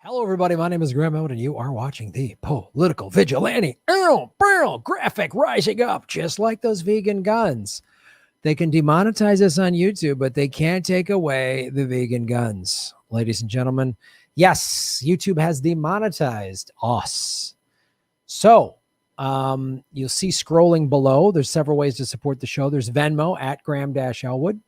Hello, everybody. My name is Graham Elwood, and you are watching the Political Vigilante graphic rising up, just like those vegan guns. They can demonetize us on YouTube, but they can't take away the vegan guns. Ladies and gentlemen, yes, YouTube has demonetized us. So you'll see scrolling below, there's several ways to support the show. There's Venmo at Graham-Elwood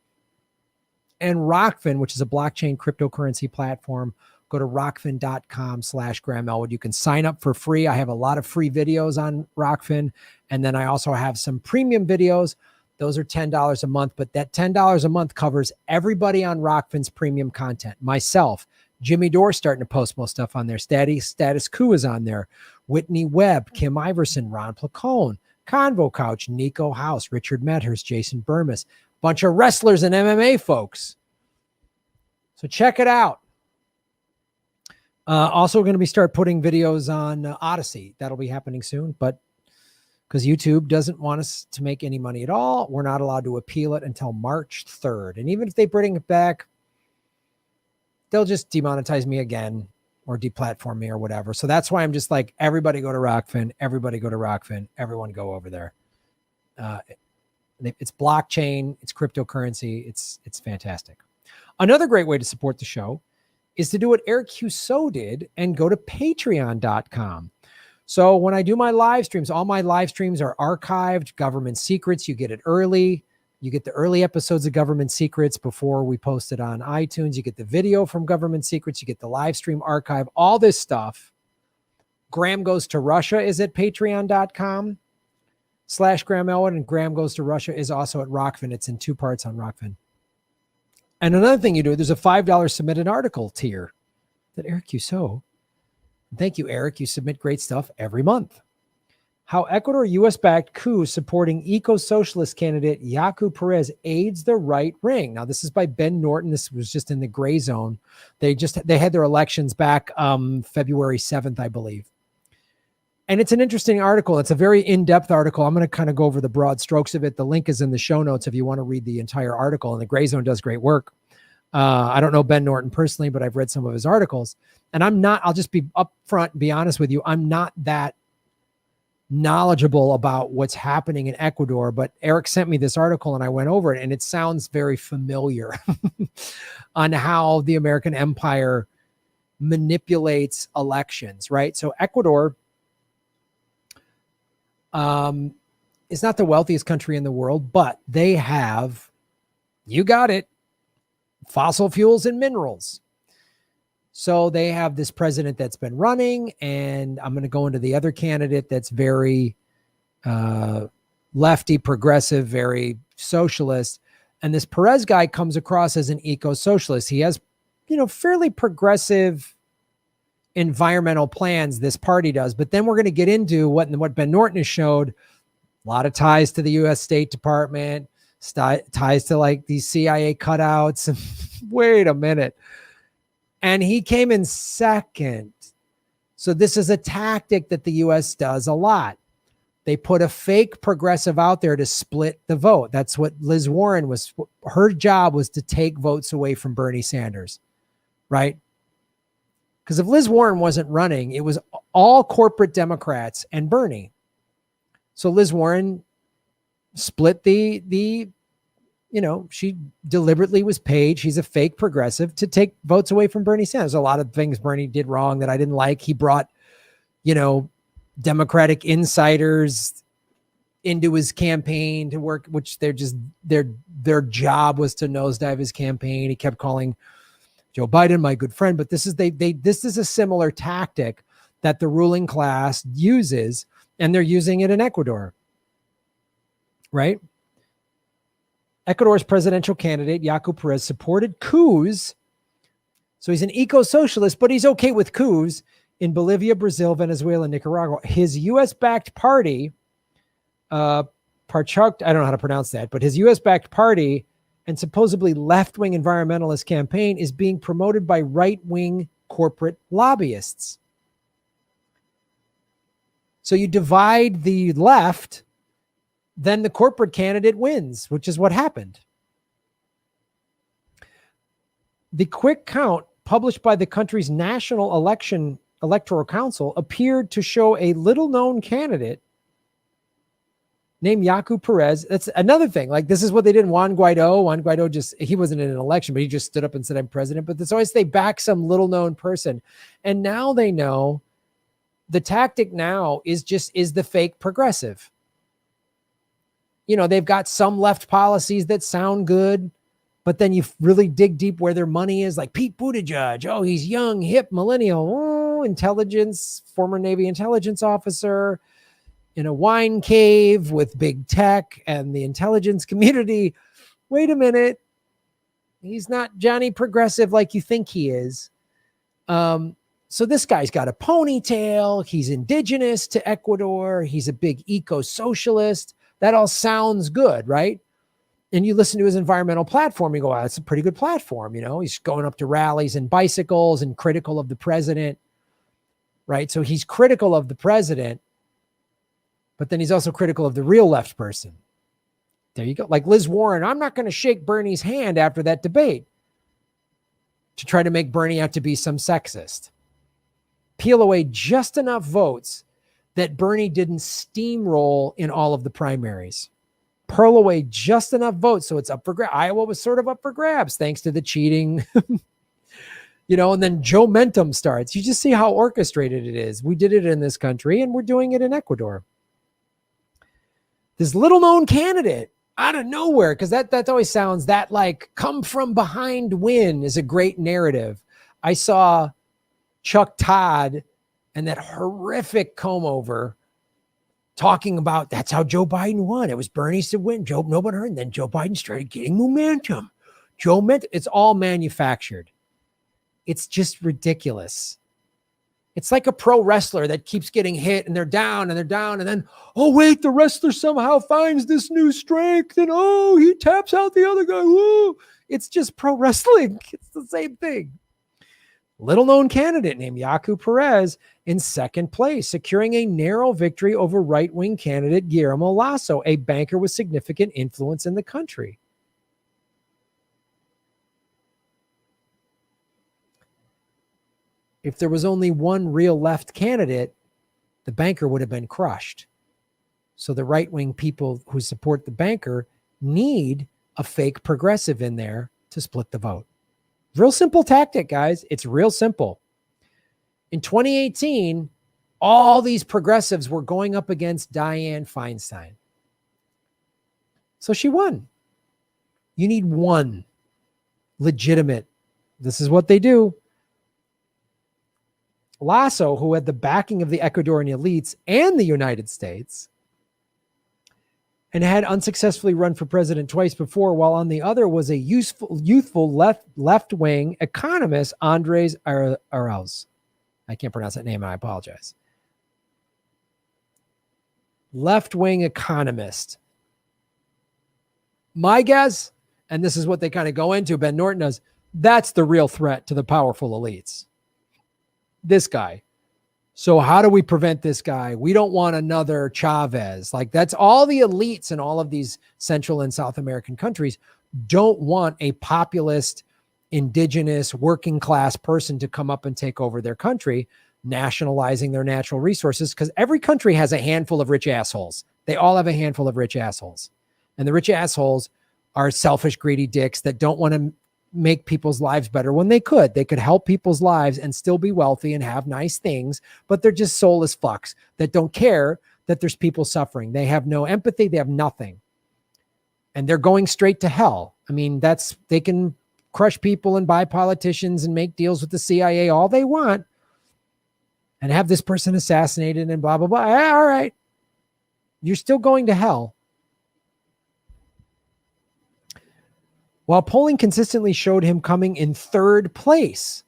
and Rockfin, which is a blockchain cryptocurrency platform. Go to rockfin.com/Graham-Elwood. You can sign up for free. I have a lot of free videos on Rockfin. And then I also have some premium videos. Those are $10 a month, but that $10 a month covers everybody on Rockfin's premium content. Myself, Jimmy Dore starting to post most stuff on there. Status Coup is on there. Whitney Webb, Kim Iverson, Ron Placone, Convo Couch, Nico House, Richard Medhurst, Jason Burmis, bunch of wrestlers and MMA folks. So check it out. Also going to be start putting videos on Odyssey. That'll be happening soon, but because YouTube doesn't want us to make any money at all, we're not allowed to appeal it until March 3rd. And even if they bring it back, they'll just demonetize me again or deplatform me or whatever. So that's why I'm just like, everybody go to Rockfin, everybody go to Rockfin, everyone go over there. It's blockchain, it's cryptocurrency, it's fantastic. Another great way to support the show is to do what Eric Husseau did and go to patreon.com. So when I do my live streams, all my live streams are archived, Government Secrets. You get it early. You get the early episodes of Government Secrets before we post it on iTunes. You get the video from Government Secrets. You get the live stream archive, all this stuff. Graham Goes to Russia is at patreon.com/Graham-Elwood, and Graham Goes to Russia is also at Rockfin. It's in 2 parts on Rockfin. And another thing you do, there's a $5 submit an article tier that Eric Husseau. Thank you, Eric. You submit great stuff every month. How Ecuador U.S.-backed coup supporting eco-socialist candidate Yaku Perez aids the right wing. Now, this is by Ben Norton. This was just in the Grayzone. They had their elections back February 7th, I believe. And it's an interesting article. It's a very in-depth article. I'm going to kind of go over the broad strokes of it. The link is in the show notes if you want to read the entire article. And the Grayzone does great work. I don't know Ben Norton personally, but I've read some of his articles. And I'll just be upfront and be honest with you. I'm not that knowledgeable about what's happening in Ecuador, but Eric sent me this article and I went over it and it sounds very familiar on how the American empire manipulates elections, right? So Ecuador is not the wealthiest country in the world, but they have, you got it, fossil fuels and minerals. So they have this president that's been running, and I'm going to go into the other candidate that's very lefty, progressive, very socialist. And this Perez guy comes across as an eco-socialist. He has, fairly progressive environmental plans, this party does. But then we're going to get into what Ben Norton has showed, a lot of ties to the U.S. State Department, ties to like these CIA cutouts. Wait a minute. And he came in second. So this is a tactic that the U.S. does a lot. They put a fake progressive out there to split the vote. That's what Liz Warren was. Her job was to take votes away from Bernie Sanders, right? Because if Liz Warren wasn't running, it was all corporate Democrats and Bernie. So Liz Warren split she deliberately was paid. She's a fake progressive to take votes away from Bernie Sanders. A lot of things Bernie did wrong that I didn't like. He brought, Democratic insiders into his campaign to work, which their job was to nosedive his campaign. He kept calling Joe Biden my good friend, but this is a similar tactic that the ruling class uses, and they're using it in Ecuador, right? Ecuador's presidential candidate, Yaku Perez, supported coups. So he's an eco-socialist, but he's okay with coups in Bolivia, Brazil, Venezuela, Nicaragua. His U.S.-backed party, Pachakutik, I don't know how to pronounce that, but his U.S.-backed party and supposedly left-wing environmentalist campaign is being promoted by right-wing corporate lobbyists. So you divide the left, then the corporate candidate wins, which is what happened. The quick count published by the country's National Electoral Council appeared to show a little-known candidate named Yaku Perez. That's another thing. Like, this is what they did in Juan Guaido. Juan Guaido he wasn't in an election, but he just stood up and said, I'm president. But it's always they back some little-known person. And now they know the tactic now is the fake progressive. You know, they've got some left policies that sound good, but then you really dig deep where their money is, like Pete Buttigieg. Oh, he's young, hip, millennial, intelligence, former Navy intelligence officer in a wine cave with big tech and the intelligence community. Wait a minute. He's not Johnny Progressive like you think he is. So this guy's got a ponytail. He's indigenous to Ecuador. He's a big eco-socialist. That all sounds good, right? And you listen to his environmental platform, you go, wow, that's a pretty good platform. You know, he's going up to rallies and bicycles and critical of the president, right? So he's critical of the president, but then he's also critical of the real left person. There you go. Like Liz Warren, I'm not going to shake Bernie's hand after that debate to try to make Bernie out to be some sexist. Peel away just enough votes that Bernie didn't steamroll in all of the primaries. Pearl away just enough votes so it's up for grabs. Iowa was sort of up for grabs thanks to the cheating, you know, and then Joe Mentum starts. You just see how orchestrated it is. We did it in this country and we're doing it in Ecuador. This little known candidate out of nowhere, because that always sounds that like come from behind win is a great narrative. I saw Chuck Todd and that horrific comb over talking about that's how Joe Biden won. It was Bernie's to win. Nobody heard. And then Joe Biden started getting momentum. It's all manufactured. It's just ridiculous. It's like a pro wrestler that keeps getting hit and they're down and they're down. And then, oh, wait, the wrestler somehow finds this new strength and, oh, he taps out the other guy. Woo. It's just pro wrestling. It's the same thing. Little known candidate named Yaku Perez in second place, securing a narrow victory over right-wing candidate Guillermo Lasso, a banker with significant influence in the country. If there was only one real left candidate, the banker would have been crushed. So the right-wing people who support the banker need a fake progressive in there to split the vote. Real simple tactic, guys. It's real simple. In 2018, all these progressives were going up against Dianne Feinstein. So she won. You need one legitimate. This is what they do. Lasso, who had the backing of the Ecuadorian elites and the United States, and had unsuccessfully run for president twice before, while on the other was a youthful left-wing economist, Andres Arauz. I can't pronounce that name. I apologize. Left-wing economist. My guess, and this is what they kind of go into, Ben Norton does, that's the real threat to the powerful elites. This guy. So how do we prevent this guy? We don't want another Chavez. Like that's all the elites in all of these Central and South American countries don't want a populist, indigenous, working class person to come up and take over their country, nationalizing their natural resources, because every country has a handful of rich assholes. They all have a handful of rich assholes. And the rich assholes are selfish, greedy dicks that don't want to make people's lives better when they could. They could help people's lives and still be wealthy and have nice things, but they're just soulless fucks that don't care that there's people suffering. They have no empathy. They have nothing. And they're going straight to hell. I mean, they can crush people and buy politicians and make deals with the CIA all they want and have this person assassinated and blah, blah, blah. All right. You're still going to hell. While polling consistently showed him coming in third place.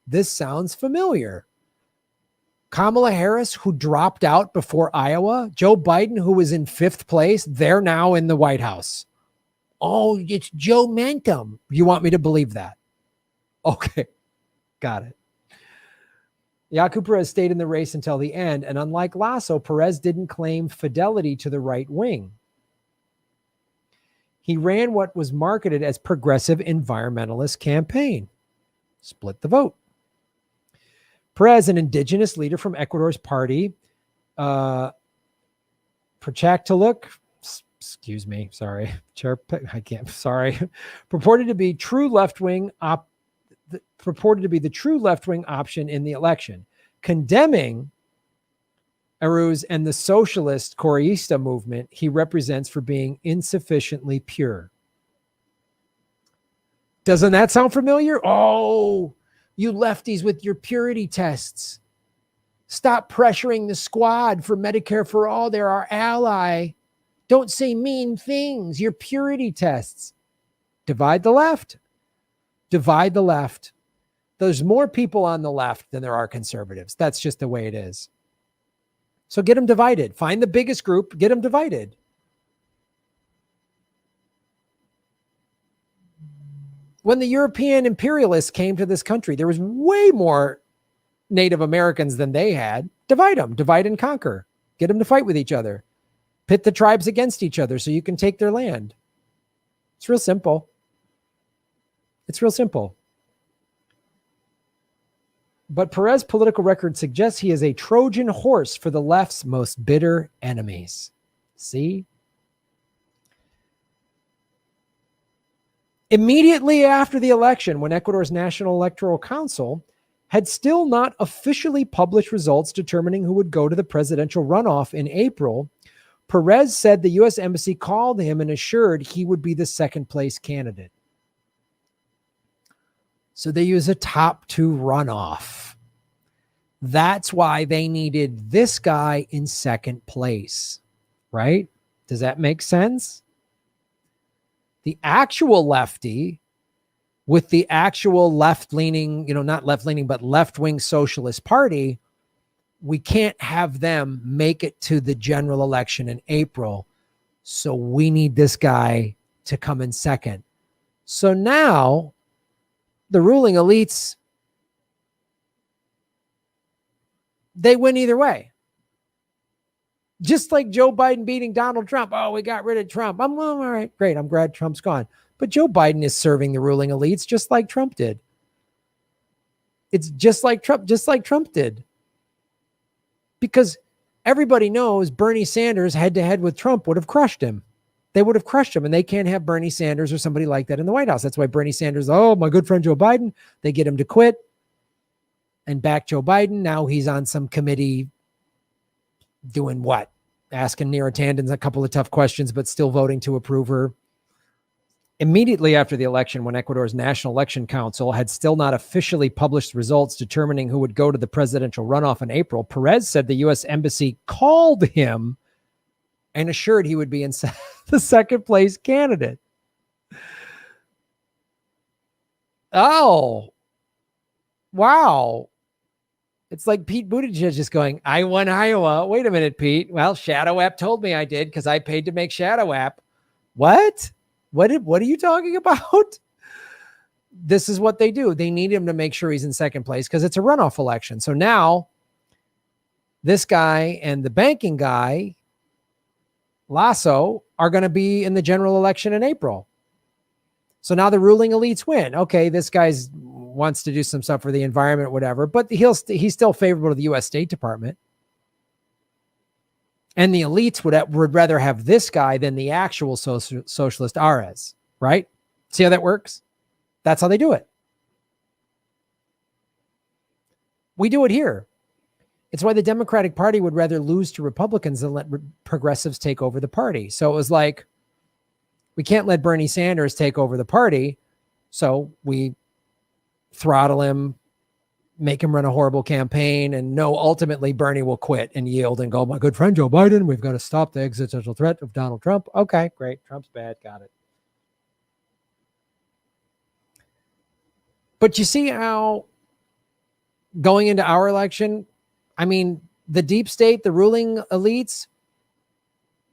This sounds familiar. Kamala Harris, who dropped out before Iowa. Joe Biden, who was in fifth place. They're now in the White House. Oh, it's Joe Mentum. You want me to believe that? Okay, got it. Yaku Perez stayed in the race until the end, and unlike Lasso, Perez didn't claim fidelity to the right wing. He ran what was marketed as progressive environmentalist campaign. Split the vote. Perez, an indigenous leader from Ecuador's party, Pachakutik, excuse me, sorry, purported to be true left-wing purported to be the true left-wing option in the election, condemning Aruz and the socialist Correísta movement he represents for being insufficiently pure. Doesn't that sound familiar? Oh, you lefties with your purity tests. Stop pressuring the squad for Medicare for all. They're our ally. Don't say mean things. Your purity tests. Divide the left. Divide the left. There's more people on the left than there are conservatives. That's just the way it is. So get them divided. Find the biggest group, get them divided. When the European imperialists came to this country, there was way more Native Americans than they had. Divide them, divide and conquer. Get them to fight with each other. Pit the tribes against each other so you can take their land. It's real simple. It's real simple. But Perez's political record suggests he is a Trojan horse for the left's most bitter enemies. See? Immediately after the election, when Ecuador's National Electoral Council had still not officially published results determining who would go to the presidential runoff in April, Perez said the U.S. Embassy called him and assured he would be the second place candidate. So they use a top two runoff. That's why they needed this guy in second place, right? Does that make sense? The actual lefty with the actual left-leaning, not left-leaning, but left-wing socialist party, we can't have them make it to the general election in April. So we need this guy to come in second. So now the ruling elites, they win either way. Just like Joe Biden beating Donald Trump. Oh, we got rid of Trump. I'm all right. Great. I'm glad Trump's gone. But Joe Biden is serving the ruling elites just like Trump did. It's just like Trump did. Because everybody knows Bernie Sanders head to head with Trump would have crushed him. They would have crushed him, and they can't have Bernie Sanders or somebody like that in the White House. That's why Bernie Sanders, my good friend Joe Biden, they get him to quit and back Joe Biden. Now he's on some committee doing what? Asking Neera Tanden a couple of tough questions, but still voting to approve her. Immediately after the election, when Ecuador's National Election Council had still not officially published results determining who would go to the presidential runoff in April, Perez said the U.S. Embassy called him and assured he would be in the second place candidate. Oh, wow. It's like Pete Buttigieg just going, I won Iowa. Wait a minute, Pete. Well, Shadow App told me I did because I paid to make Shadow App. What? What are you talking about? This is what they do. They need him to make sure he's in second place because it's a runoff election. So now this guy and the banking guy, Lasso, are going to be in the general election in April. So now the ruling elites win. Okay, this guy's wants to do some stuff for the environment, whatever, but he's still favorable to the U.S. State Department. And the elites would rather have this guy than the actual socialist Arez, right? See how that works? That's how they do it. We do it here. It's why the Democratic Party would rather lose to Republicans than let progressives take over the party. So it was like, we can't let Bernie Sanders take over the party, so we throttle him, make him run a horrible campaign, and no, ultimately Bernie will quit and yield and go, my good friend Joe Biden, we've got to stop the existential threat of Donald Trump. Okay, great. Trump's bad. Got it. But you see how going into our election, I mean, the deep state, the ruling elites,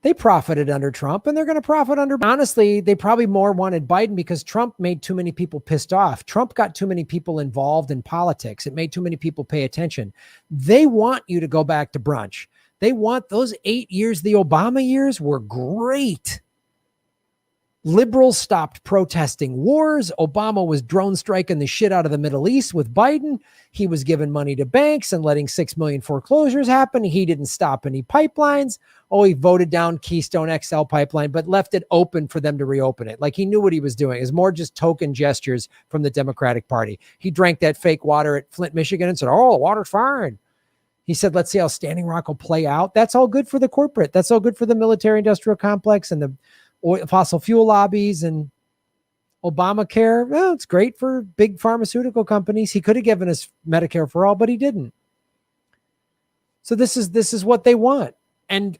they profited under Trump and they're going to profit under. Honestly, they probably more wanted Biden because Trump made too many people pissed off. Trump got too many people involved in politics. It made too many people pay attention. They want you to go back to brunch. They want those 8 years. The Obama years were great. Liberals stopped protesting wars. Obama was drone striking the shit out of the Middle East with Biden. He was giving money to banks and letting 6 million foreclosures happen. He didn't stop any pipelines. Oh, he voted down Keystone XL pipeline, but left it open for them to reopen it. Like he knew what he was doing. It was more just token gestures from the Democratic Party. He drank that fake water at Flint, Michigan and said, oh, water's fine. He said, let's see how Standing Rock will play out. That's all good for the corporate. That's all good for the military industrial complex and the fossil fuel lobbies and Obamacare. Well, it's great for big pharmaceutical companies. He could have given us Medicare for all, but he didn't. So this is what they want. And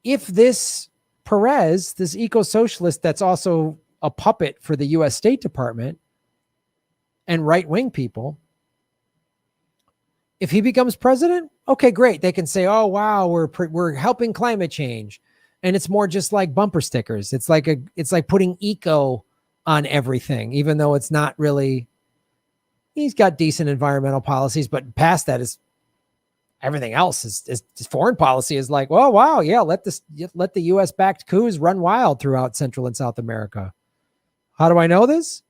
if this Perez, this eco-socialist that's also a puppet for the U.S. State Department and right-wing people, if he becomes president, okay, great. They can say, oh, wow, we're helping climate change. And it's more just like bumper stickers. It's like putting eco on everything, even though it's not really. He's got decent environmental policies, but past that is everything else is foreign policy is like, oh, wow, yeah, let the U.S. backed coups run wild throughout Central and South America. How do I know this?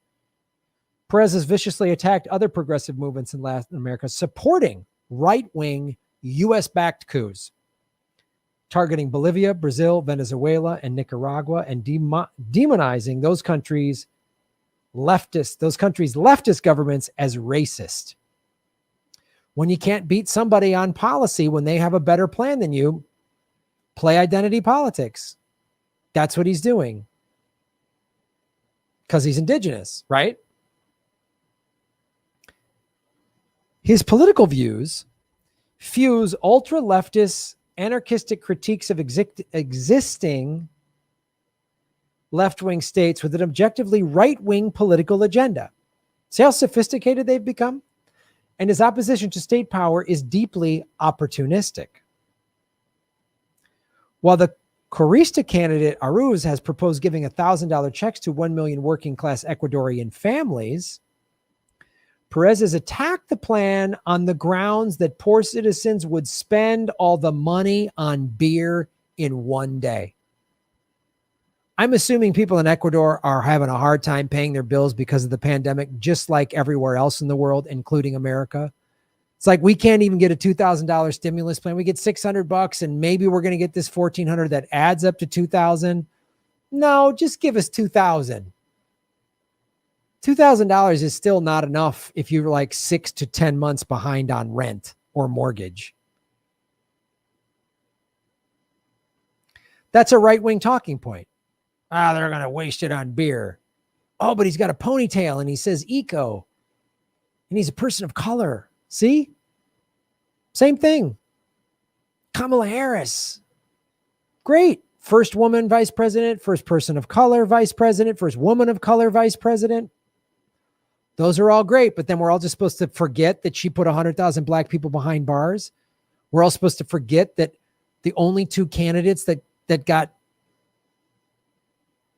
Perez has viciously attacked other progressive movements in Latin America, supporting right-wing U.S.-backed coups, targeting Bolivia, Brazil, Venezuela, and Nicaragua, and demonizing those countries' leftist governments as racist. When you can't beat somebody on policy when they have a better plan than you, play identity politics. That's what he's doing. Because he's indigenous, right? His political views fuse ultra-leftist, anarchistic critiques of existing left-wing states with an objectively right-wing political agenda. See how sophisticated they've become? And his opposition to state power is deeply opportunistic. While the Corista candidate Aruz has proposed giving $1,000 checks to 1 million working-class Ecuadorian families, Perez has attacked the plan on the grounds that poor citizens would spend all the money on beer in one day. I'm assuming people in Ecuador are having a hard time paying their bills because of the pandemic, just like everywhere else in the world, including America. It's like we can't even get a $2,000 stimulus plan. We get $600 and maybe we're going to get this $1,400 that adds up to $2,000. No, just give us $2,000. $2,000 is still not enough if you're like 6 to 10 months behind on rent or mortgage. That's a right-wing talking point. They're going to waste it on beer. Oh, but he's got a ponytail and he says eco. And he's a person of color. See? Same thing. Kamala Harris. Great. First woman vice president, first person of color vice president, first woman of color vice president. Those are all great, but then we're all just supposed to forget that she put 100,000 black people behind bars. We're all supposed to forget that the only two candidates that got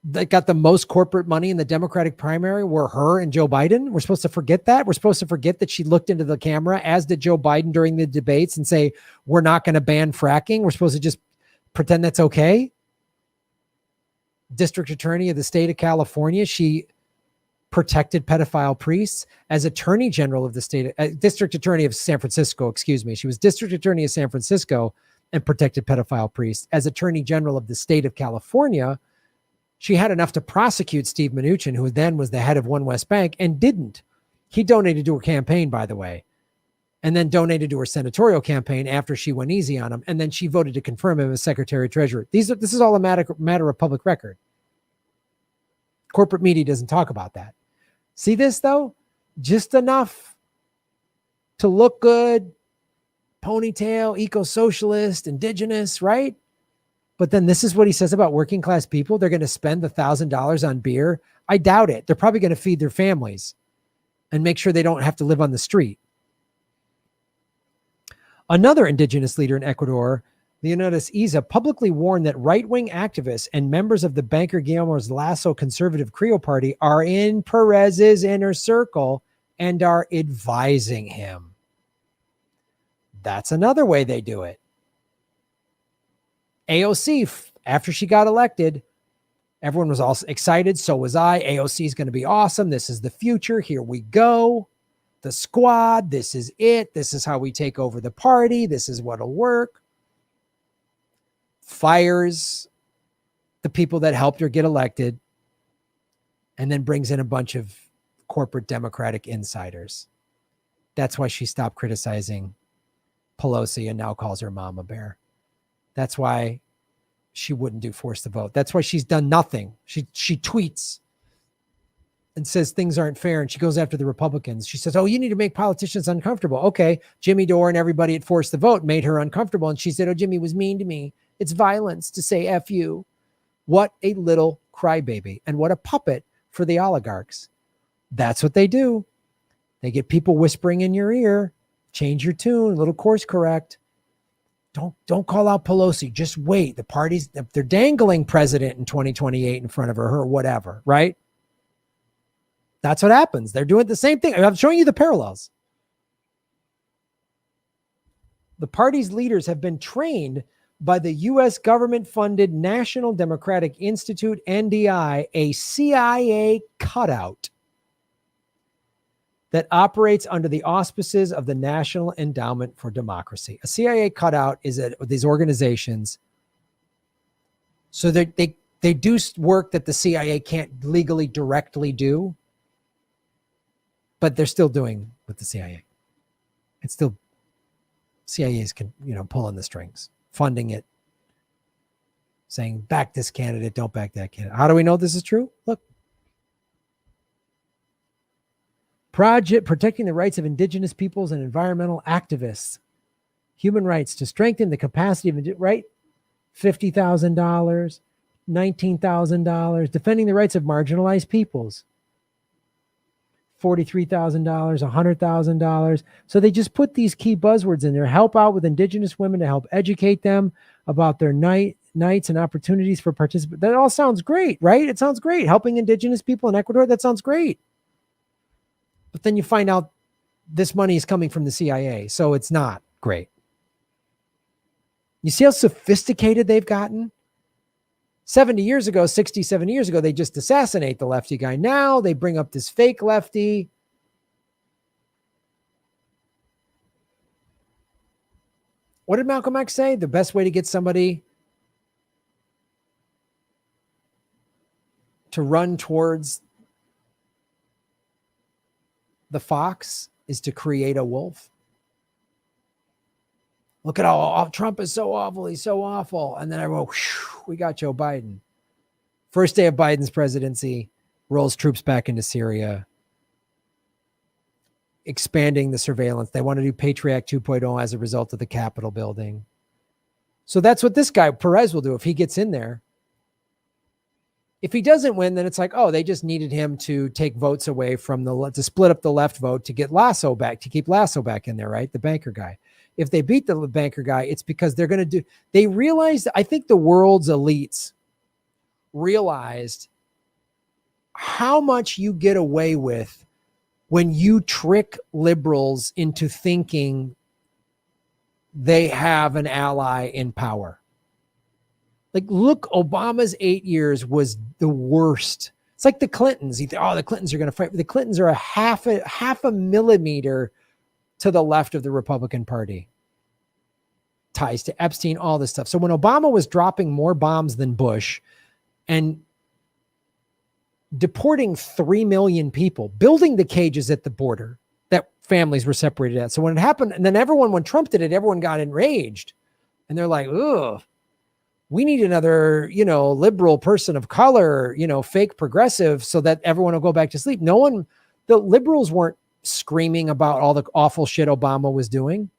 the most corporate money in the Democratic primary were her and Joe Biden. We're supposed to forget that. We're supposed to forget that she looked into the camera, as did Joe Biden during the debates, and say, we're not going to ban fracking. We're supposed to just pretend that's okay. District Attorney of the state of California, she protected pedophile priests. As Attorney General of the state, District Attorney of San Francisco, excuse me. She was District Attorney of San Francisco and protected pedophile priests. As Attorney General of the state of California, she had enough to prosecute Steve Mnuchin, who then was the head of One West Bank, and didn't. He donated to her campaign, by the way, and then donated to her senatorial campaign after she went easy on him. And then she voted to confirm him as Secretary of Treasury. This is all a matter of public record. Corporate media doesn't talk about that. See this, though? Just enough to look good, ponytail, eco-socialist, indigenous, right? But then this is what he says about working class people. They're going to spend $1,000 on beer. I doubt it. They're probably going to feed their families and make sure they don't have to live on the street. Another indigenous leader in Ecuador, Leonidas Isa, publicly warned that right-wing activists and members of the banker Guillermo's Lasso conservative Creole party are in Perez's inner circle and are advising him. That's another way they do it. AOC, after she got elected, everyone was all excited. So was I. AOC is going to be awesome. This is the future. Here we go. The squad. This is it. This is how we take over the party. This is what'll work. Fires the people that helped her get elected, and then brings in a bunch of corporate Democratic insiders. That's why she stopped criticizing Pelosi and now calls her Mama Bear. That's why she wouldn't do force the vote. That's why she's done nothing. She tweets and says things aren't fair, and she goes after the Republicans. She says, oh, you need to make politicians uncomfortable. Okay, Jimmy Dore and everybody at Force the Vote made her uncomfortable, and she said, oh, Jimmy was mean to me. It's violence to say F you. What a little crybaby, and what a puppet for the oligarchs. That's what they do. They get people whispering in your ear, change your tune, a little course correct. Don't call out Pelosi. Just wait. The parties, they're dangling president in 2028 in front of her or whatever, right? That's what happens. They're doing the same thing. I'm showing you the parallels. The party's leaders have been trained by the U.S. government-funded National Democratic Institute, NDI, a CIA cutout that operates under the auspices of the National Endowment for Democracy. A CIA cutout is these organizations, so they do work that the CIA can't legally directly do, but they're still doing with the CIA. It's still CIA's pulling the strings, funding it, saying back this candidate, don't back that candidate. How do we know this is true? Look. Project protecting the rights of indigenous peoples and environmental activists. Human rights to strengthen the capacity of, right? $50,000, $19,000. Defending the rights of marginalized peoples. $43,000, $100,000. So they just put these key buzzwords in there. Help out with indigenous women to help educate them about their nights and opportunities for participation. That all sounds great, right? It sounds great. Helping indigenous people in Ecuador, that sounds great. But then you find out this money is coming from the CIA, so it's not great. You see how sophisticated they've gotten? 70 years ago, 67 years ago, they just assassinate the lefty guy. Now they bring up this fake lefty. What did Malcolm X say? The best way to get somebody to run towards the fox is to create a wolf. Look at how Trump is so awful. He's so awful. And then I wrote, we got Joe Biden. First day of Biden's presidency, rolls troops back into Syria, expanding the surveillance. They want to do Patriot 2.0 as a result of the Capitol building. So that's what this guy, Perez, will do if he gets in there. If he doesn't win, then it's like, oh, they just needed him to take votes away from to split up the left vote to get Lasso back, to keep Lasso back in there, right? The banker guy. If they beat the banker guy, it's because they're going to they realized, I think the world's elites realized how much you get away with when you trick liberals into thinking they have an ally in power. Like, look, Obama's 8 years was the worst. It's like the Clintons. You think, oh, the Clintons are going to fight. The Clintons are a half a millimeter to the left of the Republican Party. Ties to Epstein, all this stuff. So when Obama was dropping more bombs than Bush and deporting 3 million people, building the cages at the border that families were separated at. So when it happened, and then when Trump did it, everyone got enraged. And they're like, ugh. We need another, liberal person of color, fake progressive, so that everyone will go back to sleep. The liberals weren't screaming about all the awful shit Obama was doing,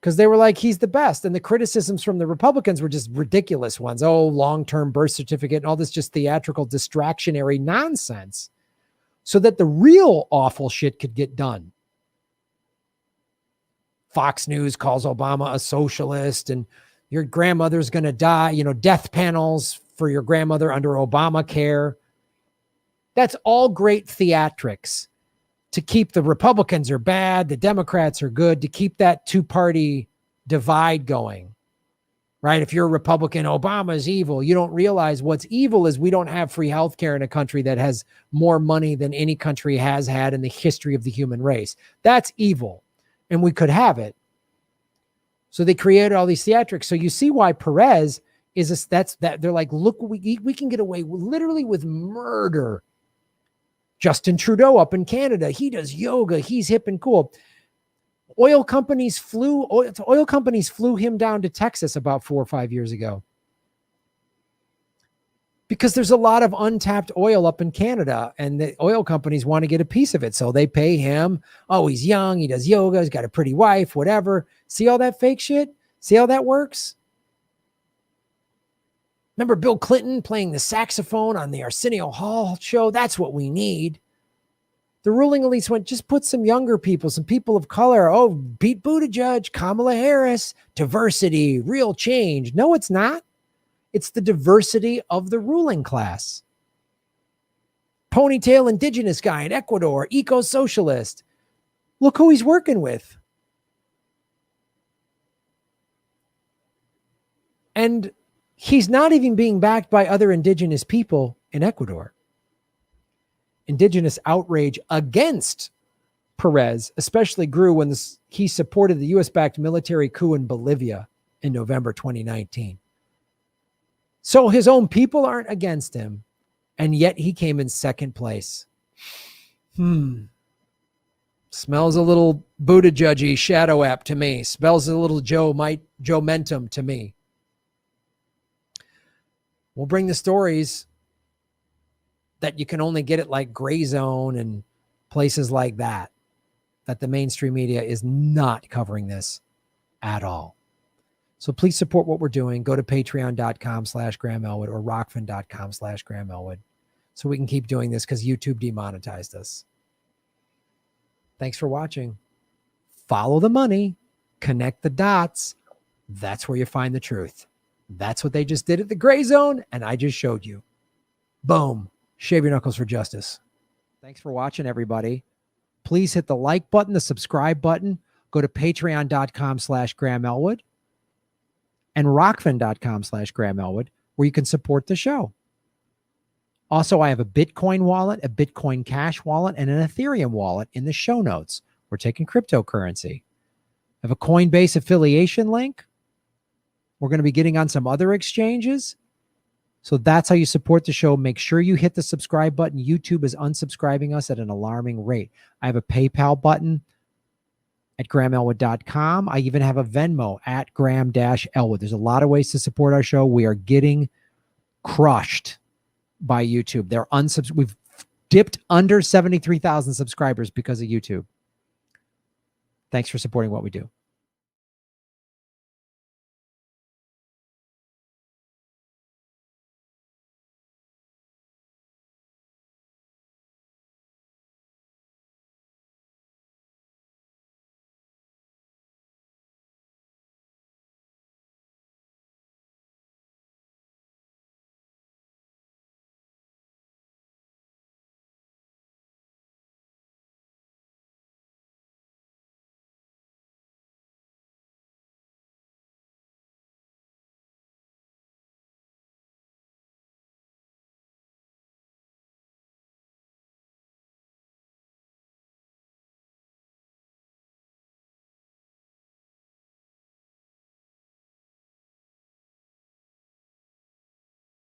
because they were like, he's the best. And the criticisms from the Republicans were just ridiculous ones. Oh, long-term birth certificate and all this just theatrical distractionary nonsense, so that the real awful shit could get done. Fox News calls Obama a socialist, and your grandmother's going to die, death panels for your grandmother under Obamacare. That's all great theatrics to keep the Republicans are bad, the Democrats are good, to keep that two-party divide going. right? If you're a Republican, Obama is evil. You don't realize what's evil is we don't have free healthcare in a country that has more money than any country has had in the history of the human race. That's evil. And we could have it. So they created all these theatrics. So you see why Perez is that they're like, look, we can get away literally with murder. Justin Trudeau up in Canada, he does yoga. He's hip and cool. Oil companies flew him down to Texas about 4 or 5 years ago because there's a lot of untapped oil up in Canada and the oil companies want to get a piece of it. So they pay him. Oh, he's young. He does yoga. He's got a pretty wife, whatever. See all that fake shit? See how that works? Remember Bill Clinton playing the saxophone on the Arsenio Hall show? That's what we need. The ruling elites went, just put some younger people, some people of color. Oh, Pete Buttigieg, Kamala Harris, diversity, real change. No, it's not. It's the diversity of the ruling class. Ponytail indigenous guy in Ecuador, eco-socialist. Look who he's working with. And he's not even being backed by other indigenous people in Ecuador. Indigenous outrage against Perez especially grew when he supported the U.S.-backed military coup in Bolivia in November 2019. So his own people aren't against him, and yet he came in second place. Smells a little Buttigieg-y shadow app to me. Smells a little Joe Mentum to me. We'll bring the stories that you can only get at like Grayzone and places like that the mainstream media is not covering this at all. So please support what we're doing. Go to patreon.com/Graham Elwood or rockfin.com/Graham Elwood so we can keep doing this because YouTube demonetized us. Thanks for watching. Follow the money. Connect the dots. That's where you find the truth. That's what they just did at the Grayzone, and I just showed you. Boom. Shave your knuckles for justice. Thanks for watching, everybody. Please hit the like button, the subscribe button. Go to patreon.com/Graham Elwood and rockfin.com/Graham Elwood, where you can support the show. Also, I have a Bitcoin wallet, a Bitcoin Cash wallet, and an Ethereum wallet in the show notes. We're taking cryptocurrency. I have a Coinbase affiliation link. We're going to be getting on some other exchanges. So that's how you support the show. Make sure you hit the subscribe button. YouTube is unsubscribing us at an alarming rate. I have a PayPal button at GrahamElwood.com. I even have a Venmo at Graham-Elwood. There's a lot of ways to support our show. We are getting crushed by YouTube. We've dipped under 73,000 subscribers because of YouTube. Thanks for supporting what we do.